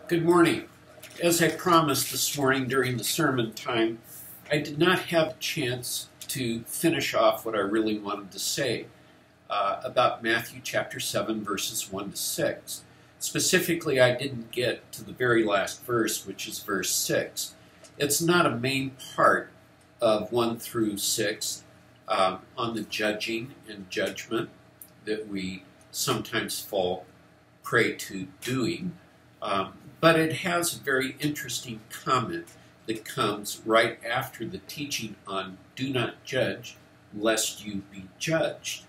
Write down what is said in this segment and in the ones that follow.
Good morning. As I promised this morning during the sermon time, I did not have a chance to finish off what I really wanted to say about Matthew chapter 7, verses 1 to 6. Specifically, I didn't get to the very last verse, which is verse 6. It's not a main part of 1 through 6 on the judging and judgment that we sometimes fall prey to doing. But it has a very interesting comment that comes right after the teaching on do not judge, lest you be judged.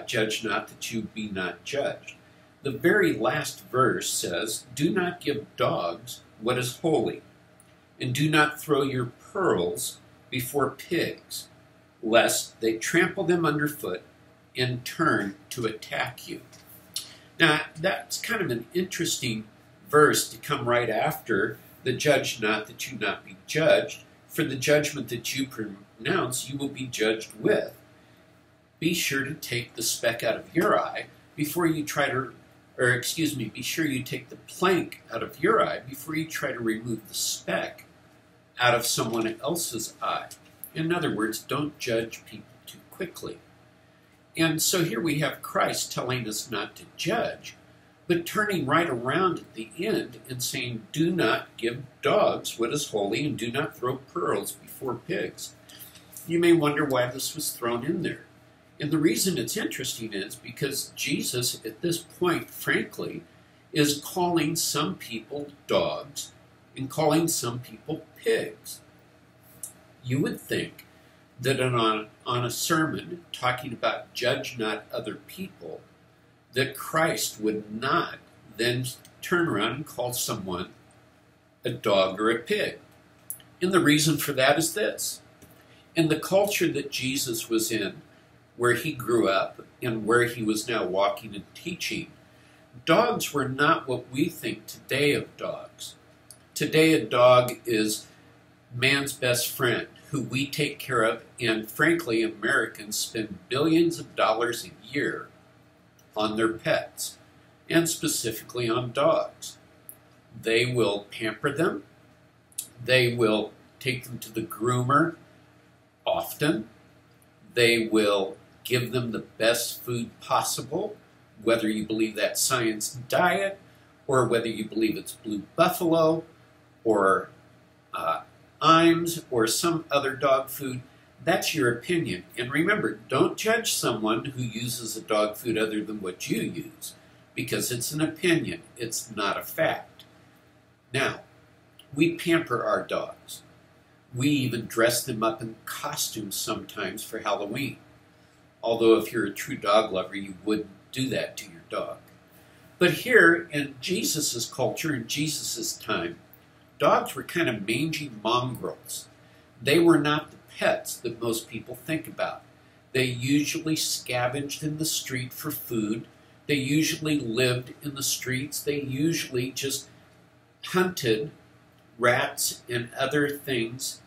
Judge not that you be not judged. The very last verse says, do not give dogs what is holy, and do not throw your pearls before pigs, lest they trample them underfoot and turn to attack you. Now, that's kind of an interesting verse to come right after the judge not that you not be judged. For the judgment that you pronounce, you will be judged with. Be sure to take the speck out of your eye before you try to, be sure you take the plank out of your eye before you try to remove the speck out of someone else's eye. In other words, don't judge people too quickly. And so here we have Christ telling us not to judge, but turning right around at the end and saying, do not give dogs what is holy and do not throw pearls before pigs. You may wonder why this was thrown in there. And the reason it's interesting is because Jesus, at this point, frankly, is calling some people dogs and calling some people pigs. You would think that on a sermon talking about judge not other people, that Christ would not then turn around and call someone a dog or a pig. And the reason for that is this. In the culture that Jesus was in, where he grew up and where he was now walking and teaching, dogs were not what we think today of dogs. Today a dog is man's best friend, who we take care of, and frankly, Americans spend billions of dollars a year on their pets, and specifically on dogs. They will pamper them. They will take them to the groomer often. They will give them the best food possible, whether you believe that's science diet, or whether you believe it's Blue Buffalo, or Iams, or some other dog food. That's your opinion. And remember, don't judge someone who uses a dog food other than what you use, because it's an opinion. It's not a fact. Now, we pamper our dogs. We even dress them up in costumes sometimes for Halloween. Although if you're a true dog lover, you wouldn't do that to your dog. But here in Jesus' culture, in Jesus' time, dogs were kind of mangy mongrels. They were not the pets that most people think about. They usually scavenged in the street for food. They usually lived in the streets. They usually just hunted rats and other things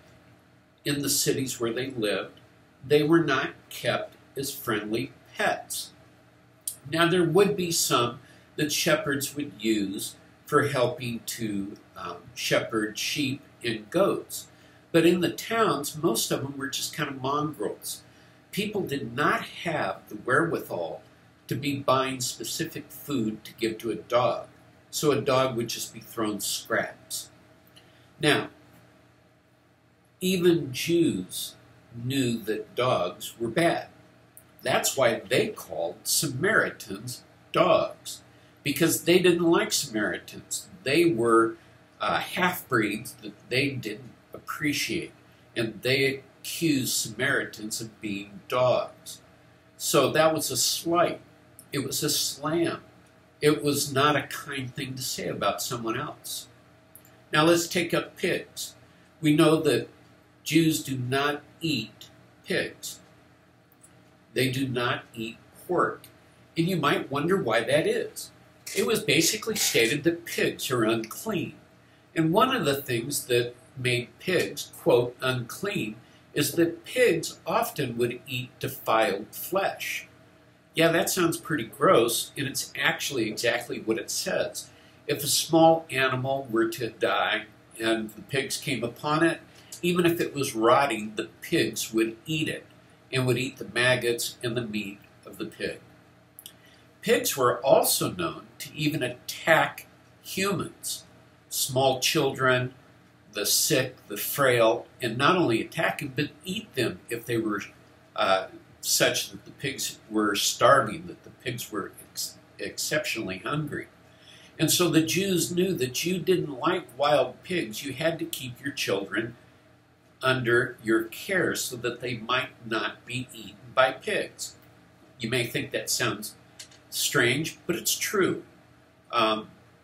in the cities where they lived. They were not kept as friendly pets. Now, there would be some that shepherds would use for helping to shepherd sheep and goats. But in the towns, most of them were just kind of mongrels. People did not have the wherewithal to be buying specific food to give to a dog. So a dog would just be thrown scraps. Now, even Jews knew that dogs were bad. That's why they called Samaritans dogs, because they didn't like Samaritans. They were half-breeds that they didn't appreciate, and they accused Samaritans of being dogs. So that was a slight. It was a slam. It was not a kind thing to say about someone else. Now let's take up pigs. We know that Jews do not eat pigs. They do not eat pork. And you might wonder why that is. It was basically stated that pigs are unclean. And one of the things that made pigs, quote, unclean, is that pigs often would eat defiled flesh. Yeah, that sounds pretty gross, and it's actually exactly what it says. If a small animal were to die and the pigs came upon it, even if it was rotting, the pigs would eat it and would eat the maggots and the meat of the pig. Pigs were also known to even attack humans, small children, the sick, the frail, and not only attack them, but eat them if they were such that the pigs were starving, that the pigs were exceptionally hungry. And so the Jews knew that you didn't like wild pigs. You had to keep your children under your care so that they might not be eaten by pigs. You may think that sounds strange, but it's true.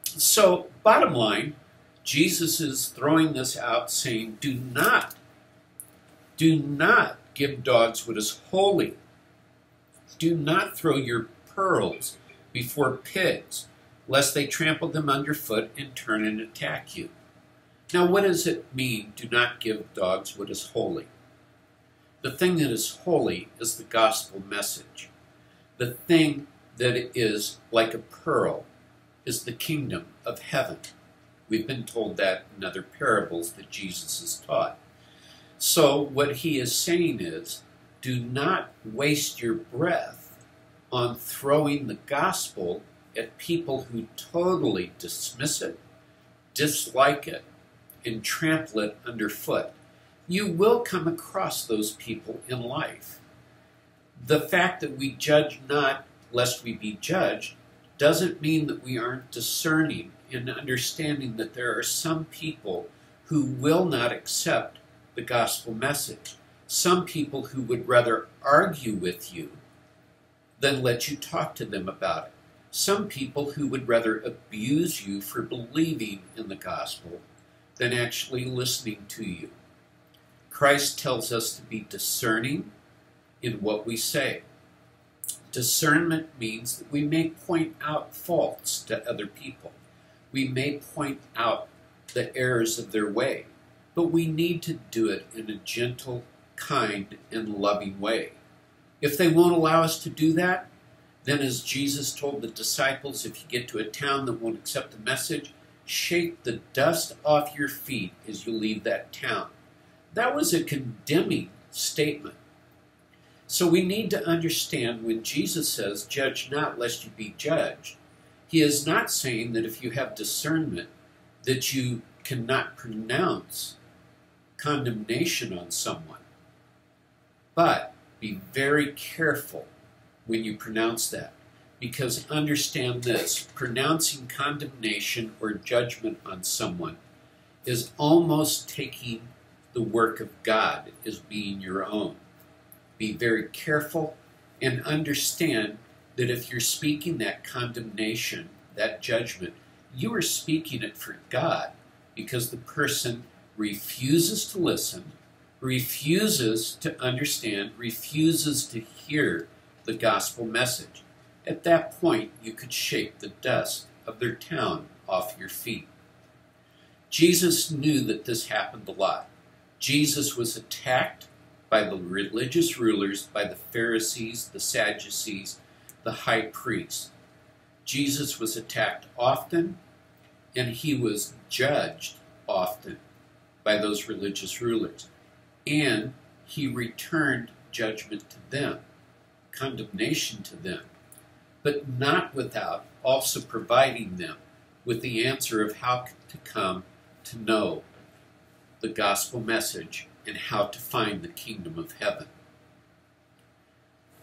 So bottom line, Jesus is throwing this out saying, do not give dogs what is holy. Do not throw your pearls before pigs, lest they trample them underfoot and turn and attack you. Now, what does it mean, do not give dogs what is holy? The thing that is holy is the gospel message. The thing that is like a pearl is the kingdom of heaven. We've been told that in other parables that Jesus has taught. So what he is saying is, do not waste your breath on throwing the gospel at people who totally dismiss it, dislike it, and trample it underfoot. You will come across those people in life. The fact that we judge not lest we be judged doesn't mean that we aren't discerning in understanding that there are some people who will not accept the gospel message. Some people who would rather argue with you than let you talk to them about it. Some people who would rather abuse you for believing in the gospel than actually listening to you. Christ tells us to be discerning in what we say. Discernment means that we may point out faults to other people. We may point out the errors of their way, but we need to do it in a gentle, kind, and loving way. If they won't allow us to do that, then as Jesus told the disciples, if you get to a town that won't accept the message, shake the dust off your feet as you leave that town. That was a condemning statement. So we need to understand when Jesus says, judge not lest you be judged, he is not saying that if you have discernment that you cannot pronounce condemnation on someone. But be very careful when you pronounce that, because understand this, pronouncing condemnation or judgment on someone is almost taking the work of God as being your own. Be very careful and understand that if you're speaking that condemnation, that judgment, you are speaking it for God, because the person refuses to listen, refuses to understand, refuses to hear the gospel message. At that point, you could shake the dust of their town off your feet. Jesus knew that this happened a lot. Jesus was attacked by the religious rulers, by the Pharisees, the Sadducees, the high priests. Jesus was attacked often, and he was judged often by those religious rulers. And he returned judgment to them, condemnation to them, but not without also providing them with the answer of how to come to know the gospel message and how to find the kingdom of heaven.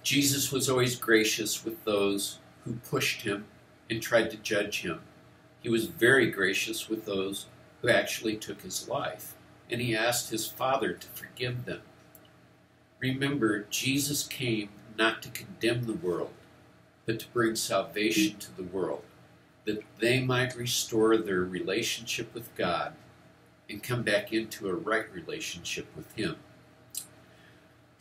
Jesus was always gracious with those who pushed him and tried to judge him. He was very gracious with those who actually took his life, and he asked his Father to forgive them. Remember, Jesus came not to condemn the world, but to bring salvation to the world, that they might restore their relationship with God and come back into a right relationship with him.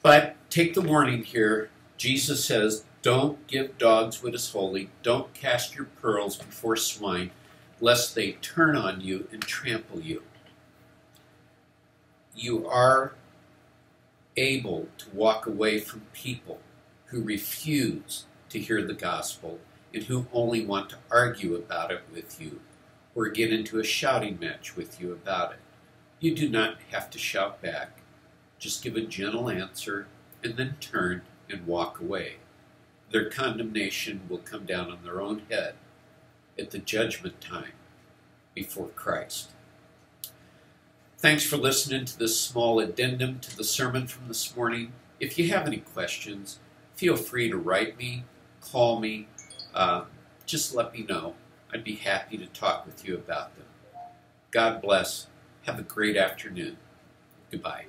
But take the warning here. Jesus says, don't give dogs what is holy. Don't cast your pearls before swine, lest they turn on you and trample you. You are able to walk away from people who refuse to hear the gospel and who only want to argue about it with you, or get into a shouting match with you about it. You do not have to shout back. Just give a gentle answer and then turn and walk away. Their condemnation will come down on their own head at the judgment time before Christ. Thanks for listening to this small addendum to the sermon from this morning. If you have any questions, feel free to write me, call me, just let me know. I'd be happy to talk with you about them. God bless. Have a great afternoon. Goodbye.